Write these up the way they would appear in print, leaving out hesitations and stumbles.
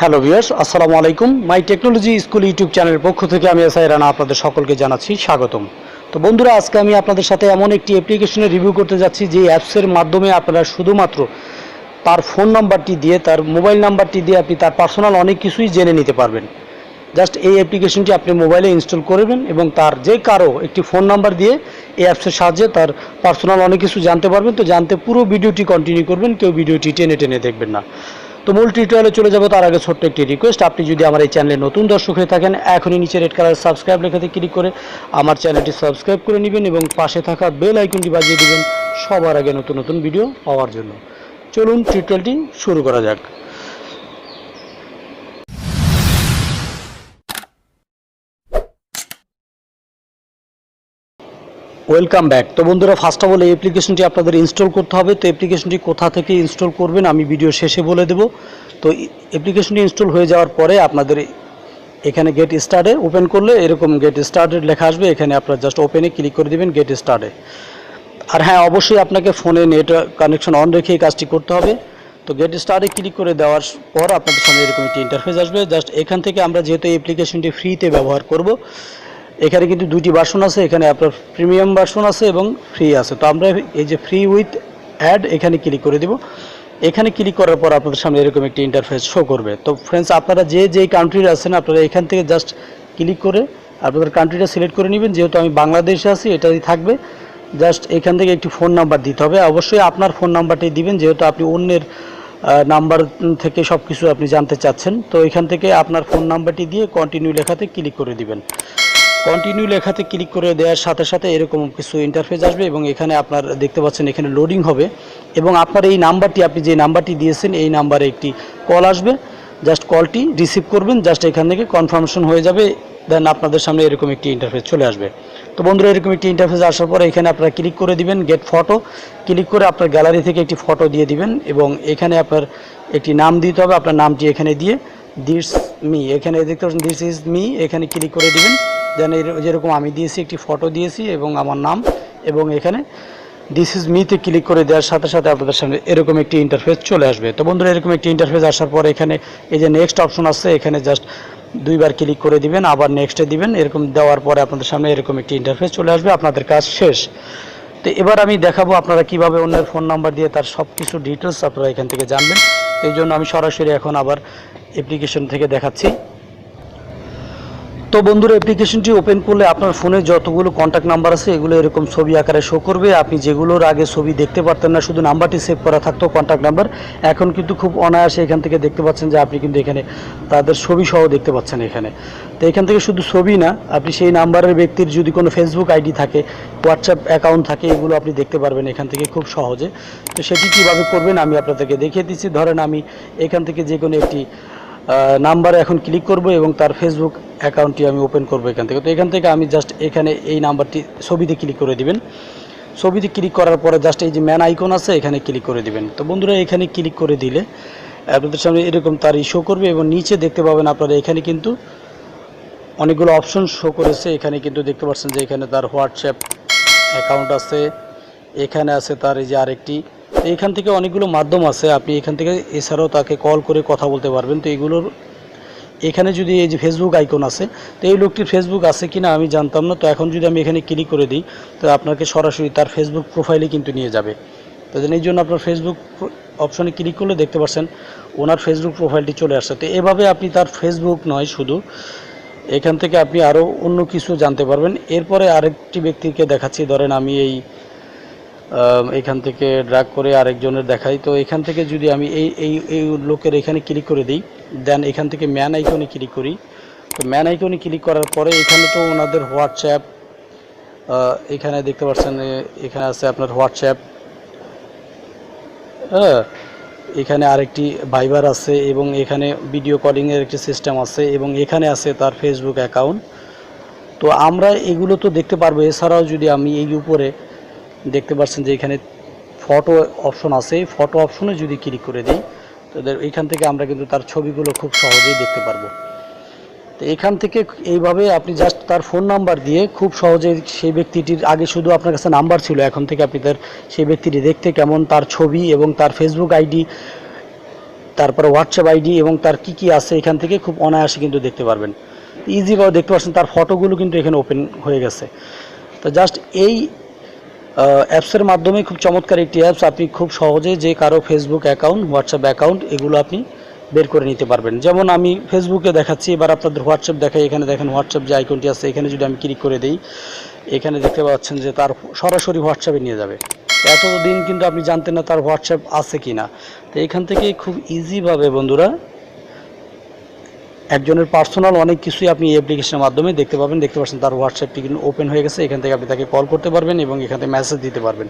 Hello viewers, আসসালামু আলাইকুম। মাই technology school YouTube চ্যানেলের পক্ষ থেকে আমি এসআই রানা আপনাদের সকলকে জানাচ্ছি স্বাগতম। তো বন্ধুরা, আজকে আমি আপনাদের সাথে এমন একটি অ্যাপ্লিকেশনের রিভিউ করতে যাচ্ছি যে অ্যাপসের মাধ্যমে আপনারা শুধুমাত্র তার ফোন নাম্বারটি দিয়ে, তার মোবাইল নাম্বারটি দিয়ে আপনি তার পার্সোনাল অনেক কিছুই জেনে নিতে পারবেন। জাস্ট এই অ্যাপ্লিকেশনটি আপনি মোবাইলে ইনস্টল করবেন এবং তার যে কারো একটি ফোন নাম্বার দিয়ে এই অ্যাপসের সাহায্যে তার পার্সোনাল অনেক কিছু জানতে পারবেন। তো জানতে পুরো ভিডিওটি কন্টিনিউ করবেন, কেউ ভিডিওটি টেনে টেনে দেখবেন না। তো মূল টিউটোরিয়ালে চলে যাব তার আগে ছোট্ট একটি রিকোয়েস্ট, আপনি যদি আমার এই চ্যানেলে নতুন দর্শক হয়ে থাকেন, এখনই নিচে রেড কালার সাবস্ক্রাইব লেখাতে ক্লিক করে আমার চ্যানেলটি সাবস্ক্রাইব করে নেবেন এবং পাশে থাকা বেল আইকনটি বাজিয়ে দিবেন সবার আগে নতুন নতুন ভিডিও পাওয়ার জন্য। চলুন টিউটোরিয়ালটি শুরু করা যাক। Welcome back. তো বন্ধুরা, ফার্স্ট অফ অল এই অ্যাপ্লিকেশনটি আপনাদের ইনস্টল করতে হবে। তো অ্যাপ্লিকেশনটি কোথা থেকে ইনস্টল করবেন আমি ভিডিও শেষে বলে দেব। তো অ্যাপ্লিকেশনটি ইনস্টল হয়ে যাওয়ার পরে আপনাদের এখানে গেট স্টার্টে ওপেন করলে এরকম গেট স্টার্টেড লেখা আসবে। এখানে আপনারা জাস্ট ওপেনে ক্লিক করে দেবেন গেট স্টার্টে। আর হ্যাঁ, অবশ্যই আপনাকে ফোনে নেট কানেকশন অন রেখে এই কাজটি করতে হবে। তো গেট স্টার্টে ক্লিক করে দেওয়ার পর আপনাদের সামনে এরকম একটি ইন্টারফেস আসবে। জাস্ট এখান থেকে আমরা যেহেতু এই অ্যাপ্লিকেশনটি ফ্রিতে ব্যবহার করব, এখানে কিন্তু দুটি ভার্সন আছে, এখানে আপনার প্রিমিয়াম ভার্সন আছে এবং ফ্রি আছে। তো আমরা এই যে ফ্রি উইথ অ্যাড এখানে ক্লিক করে দেব। এখানে ক্লিক করার পর আপনাদের সামনে এরকম একটি ইন্টারফেস শো করবে। তো ফ্রেন্ডস, আপনারা যেই কান্ট্রির আছেন আপনারা এখান থেকে জাস্ট ক্লিক করে আপনাদের কান্ট্রিটা সিলেক্ট করে নেবেন। যেহেতু আমি বাংলাদেশে আছি, এটাই থাকবে। জাস্ট এখান থেকে একটি ফোন নাম্বার দিতে হবে। অবশ্যই আপনার ফোন নাম্বারটি দিবেন, যেহেতু আপনি অন্যের নাম্বার থেকে সব কিছু আপনি জানতে চাচ্ছেন। তো এখান থেকে আপনার ফোন নাম্বারটি দিয়ে কন্টিনিউ লেখাতে ক্লিক করে দিবেন। কন্টিনিউ লেখাতে ক্লিক করে দেওয়ার সাথে সাথে এরকম কিছু ইন্টারফেস আসবে এবং এখানে আপনার দেখতে পাচ্ছেন এখানে লোডিং হবে এবং আপনার এই নাম্বারটি, আপনি যে নাম্বারটি দিয়েছেন এই নাম্বারে একটি কল আসবে। জাস্ট কলটি রিসিভ করবেন, জাস্ট এখান থেকে কনফার্মেশন হয়ে যাবে। দেন আপনাদের সামনে এরকম একটি ইন্টারফেস চলে আসবে। তো বন্ধুরা, এরকম একটি ইন্টারফেস আসার পরে এখানে আপনারা ক্লিক করে দিবেন গেট ফটো। ক্লিক করে আপনার গ্যালারি থেকে একটি ফটো দিয়ে দিবেন এবং এখানে আপনার একটি নাম দিতে হবে। আপনার নামটি এখানে দিয়ে দিস মি, এখানে দেখতে পাচ্ছেন দিস ইজ মি, এখানে ক্লিক করে দিবেন। দেন যেরকম আমি দিয়েছি একটি ফটো দিয়েছি এবং আমার নাম, এবং এখানে দিস ইজ মিতে ক্লিক করে দেওয়ার সাথে সাথে আপনাদের সামনে এরকম একটি ইন্টারফেস চলে আসবে। তো বন্ধুরা, এরকম একটি ইন্টারফেস আসার পর এখানে এই যে নেক্সট অপশন আছে, এখানে জাস্ট দুইবার ক্লিক করে দিবেন, আবার নেক্সটে দিবেন। এরকম দেওয়ার পরে আপনাদের সামনে এরকম একটি ইন্টারফেস চলে আসবে। আপনাদের কাজ শেষ। তো এবার আমি দেখাবো আপনারা কিভাবে অন্যের ফোন নাম্বার দিয়ে তার সব কিছু ডিটেলস আপনারা এখান থেকে জানবেন। এই জন্য আমি সরাসরি এখন আবার অ্যাপ্লিকেশন থেকে দেখাচ্ছি। তো বন্ধুরা, অ্যাপ্লিকেশনটি ওপেন করলে আপনার ফোনে যতগুলো কন্ট্যাক্ট নাম্বার আছে এগুলো এরকম ছবি আকারে শো করবে। আপনি যেগুলোর আগে ছবি দেখতে পারতেন না, শুধু নাম্বারটি সেভ করা থাকতো কন্ট্যাক্ট নাম্বার, এখন কিন্তু খুব অনায়াসে এখান থেকে দেখতে পাচ্ছেন যে আপনি কিন্তু এখানে তাদের ছবি সহ দেখতে পাচ্ছেন এখানে। তো এখান থেকে শুধু ছবি না, আপনি সেই নাম্বারের ব্যক্তির যদি কোনো ফেসবুক আইডি থাকে, হোয়াটসঅ্যাপ অ্যাকাউন্ট থাকে, এগুলো আপনি দেখতে পারবেন এখান থেকে খুব সহজে। তো সেটি কীভাবে করবেন আমি আপনাদেরকে দেখিয়ে দিচ্ছি। ধরেন আমি এখান থেকে যে কোনো একটি নাম্বারে এখন ক্লিক করব এবং তার ফেসবুক অ্যাকাউন্টটি আমি ওপেন করব এখান থেকে। তো এখান থেকে আমি জাস্ট এখানে এই নাম্বারটি ছবিতে ক্লিক করে দিবেন। ছবিতে ক্লিক করার পরে জাস্ট এই যে ম্যান আইকন আছে এখানে ক্লিক করে দিবেন। তো বন্ধুরা, এখানে ক্লিক করে দিলে আপনাদের সামনে এরকম তার শো করবে এবং নিচে দেখতে পাবেন আপনারা এখানে কিন্তু অনেকগুলো অপশন শো করেছে। এখানে কিন্তু দেখতে পাচ্ছেন যে এখানে তার হোয়াটসঅ্যাপ অ্যাকাউন্ট আছে, এখানে আছে তার এই যে আরেকটি। তো এখান থেকে অনেকগুলো মাধ্যম আছে, আপনি এখান থেকে এছাড়াও তাকে কল করে কথা বলতে পারবেন। তো এগুলোর এখানে যদি এই যে ফেসবুক আইকন আছে, তো এই লোকটির ফেসবুক আছে কিনা আমি জানতাম না। তো এখন যদি আমি এখানে ক্লিক করে দিই তো আপনাকে সরাসরি তার ফেসবুক প্রোফাইলে কিন্তু নিয়ে যাবে। তো এই জন্য আপনার ফেসবুক অপশনে ক্লিক করলে দেখতে পাচ্ছেন ওনার ফেসবুক প্রোফাইলটি চলে আসছে। তো এভাবে আপনি তার ফেসবুক নয়, শুধু এখান থেকে আপনি আরও অন্য কিছু জানতে পারবেন। এরপরে আরেকটি ব্যক্তিকে দেখাচ্ছি। ধরেন আমি এখান থেকে ড্র্যাগ করে আরেকজনের দেখাই। তো এখান থেকে যদি আমি এই লোকের এখানে ক্লিক করে দিই, দেন এখান থেকে ম্যান আইকনে ক্লিক করি। তো ম্যান আইকনে ক্লিক করার পরে এখানে তো ওনাদের হোয়াটসঅ্যাপ, এখানে দেখতে পাচ্ছেন এখানে আছে আপনার হোয়াটসঅ্যাপ, এখানে আরেকটি ভাইবার আছে এবং এখানে ভিডিও কলিংয়ের একটি সিস্টেম আছে এবং এখানে আছে তার ফেসবুক অ্যাকাউন্ট। তো আমরা এগুলো তো দেখতে পারবো। এছাড়াও যদি আমি এই উপরে দেখতে পাচ্ছেন যে এখানে ফটো অপশন আছে, এই ফটো অপশনে যদি ক্লিক করে দিই তো এইখান থেকে আমরা কিন্তু তার ছবিগুলো খুব সহজেই দেখতে পারবো। তো এখান থেকে এইভাবে আপনি জাস্ট তার ফোন নাম্বার দিয়ে খুব সহজে সেই ব্যক্তিটির, আগে শুধু আপনার কাছে নাম্বার ছিল, এখন থেকে আপনি তার সেই ব্যক্তিটি দেখতে কেমন, তার ছবি এবং তার ফেসবুক আইডি তারপরে হোয়াটসঅ্যাপ আইডি এবং তার কি আছে এখান থেকে খুব অনায়াসে কিন্তু দেখতে পারবেন। ইজিভাবে দেখতে পাচ্ছেন তার ফটোগুলো কিন্তু এখানে ওপেন হয়ে গেছে। তো জাস্ট এই অ্যাপসের মাধ্যমে খুব চমৎকার একটি অ্যাপস, আপনি খুব সহজে যে কারো ফেসবুক অ্যাকাউন্ট, হোয়াটসঅ্যাপ অ্যাকাউন্ট এগুলো আপনি বের করে নিতে পারবেন। যেমন আমি ফেসবুকে দেখাচ্ছি, এবার আপনাদের হোয়াটসঅ্যাপ দেখাই। এখানে দেখেন হোয়াটসঅ্যাপ যে আইকনটি আছে, এখানে যদি আমি ক্লিক করে দিই, এখানে দেখতে পাচ্ছেন যে তার সরাসরি হোয়াটসঅ্যাপে নিয়ে যাবে। এতদিন কিন্তু আপনি জানতেন না তার হোয়াটসঅ্যাপ আছে কি না। তো এখান থেকে খুব ইজিভাবে বন্ধুরা একজনের পার্সোনাল অনেক কিছুই আপনি এই অ্যাপ্লিকেশনের মাধ্যমে দেখতে পাবেন। দেখতে পাচ্ছেন তার হোয়াটসঅ্যাপটি কিন্তু ওপেন হয়ে গেছে। এখান থেকে আপনি তাকে কল করতে পারবেন এবং এখান থেকে মেসেজ দিতে পারবেন।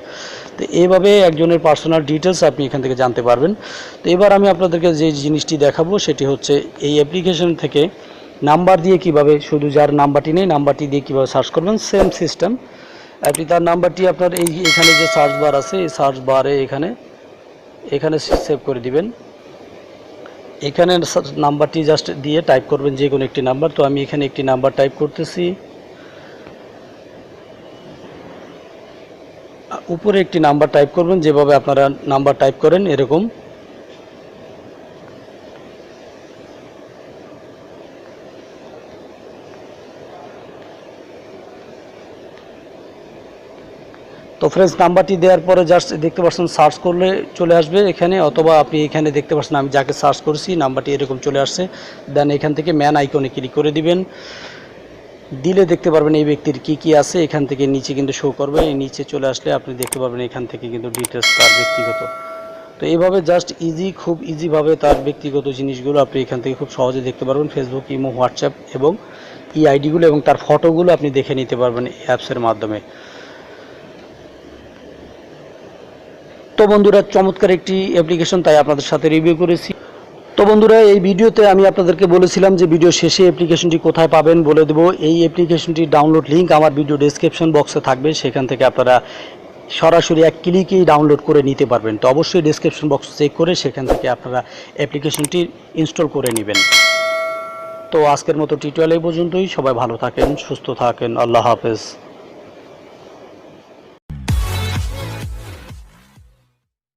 তো এইভাবে একজনের পার্সোনাল ডিটেলস আপনি এখান থেকে জানতে পারবেন। তো এবার আমি আপনাদেরকে যে জিনিসটি দেখাবো সেটি হচ্ছে এই অ্যাপ্লিকেশন থেকে নাম্বার দিয়ে কিভাবে, শুধু যার নাম্বারটি নেই নাম্বারটি দিয়ে কীভাবে সার্চ করবেন, সেম সিস্টেম। আপনি তার নাম্বারটি আপনার এখানে যে সার্চ বার আছে, এই সার্চ বারে এখানে সেভ করে দিবেন। এখানে নাম্বারটি জাস্ট দিয়ে টাইপ করবেন যে কোনো একটি নাম্বার। তো আমি এখানে একটি নাম্বার টাইপ করতেছি, উপরে একটি নাম্বার টাইপ করবেন যেভাবে আপনারা নাম্বার টাইপ করেন এরকম। তো ফ্রেন্ডস, নাম্বারটি দেওয়ার পরে জাস্ট দেখতে পাচ্ছেন সার্চ করলে চলে আসবে এখানে, অথবা আপনি এখানে দেখতে পাচ্ছেন আমি যাকে সার্চ করছি নাম্বারটি এরকম চলে আসছে। দেন এখান থেকে ম্যান আইকনে ক্লিক করে দিবেন। দিলে দেখতে পারবেন এই ব্যক্তির কি আছে, এখান থেকে নিচে কিন্তু শো করবে। এই নিচে চলে আসলে আপনি দেখতে পারবেন এখান থেকে কিন্তু ডিটেলস তার ব্যক্তিগত। তো এইভাবে জাস্ট খুব ইজিভাবে তার ব্যক্তিগত জিনিসগুলো আপনি এখান থেকে খুব সহজে দেখতে পারবেন। ফেসবুক, ইমো, হোয়াটসঅ্যাপ এবং আইডিগুলো এবং তার ফটোগুলো আপনি দেখে নিতে পারবেন এই অ্যাপসের মাধ্যমে। তো বন্ধুরা, চমৎকার একটি অ্যাপ্লিকেশন, তাই আপনাদের সাথে রিভিউ করেছি। তো বন্ধুরা, এই ভিডিওতে আমি আপনাদেরকে বলেছিলাম যে ভিডিও শেষে অ্যাপ্লিকেশনটি কোথায় পাবেন বলে দেবো। এই অ্যাপ্লিকেশনটির ডাউনলোড লিঙ্ক আমার ভিডিও ডেসক্রিপশন বক্সে থাকবে, সেখান থেকে আপনারা সরাসরি এক ক্লিকেই ডাউনলোড করে নিতে পারবেন। তো অবশ্যই ডেসক্রিপশন বক্স চেক করে সেখান থেকে আপনারা অ্যাপ্লিকেশনটি ইনস্টল করে নেবেন। তো আজকের মতো টিউটোরিয়াল এই পর্যন্তই। সবাই ভালো থাকেন, সুস্থ থাকেন। আল্লাহ হাফেজ।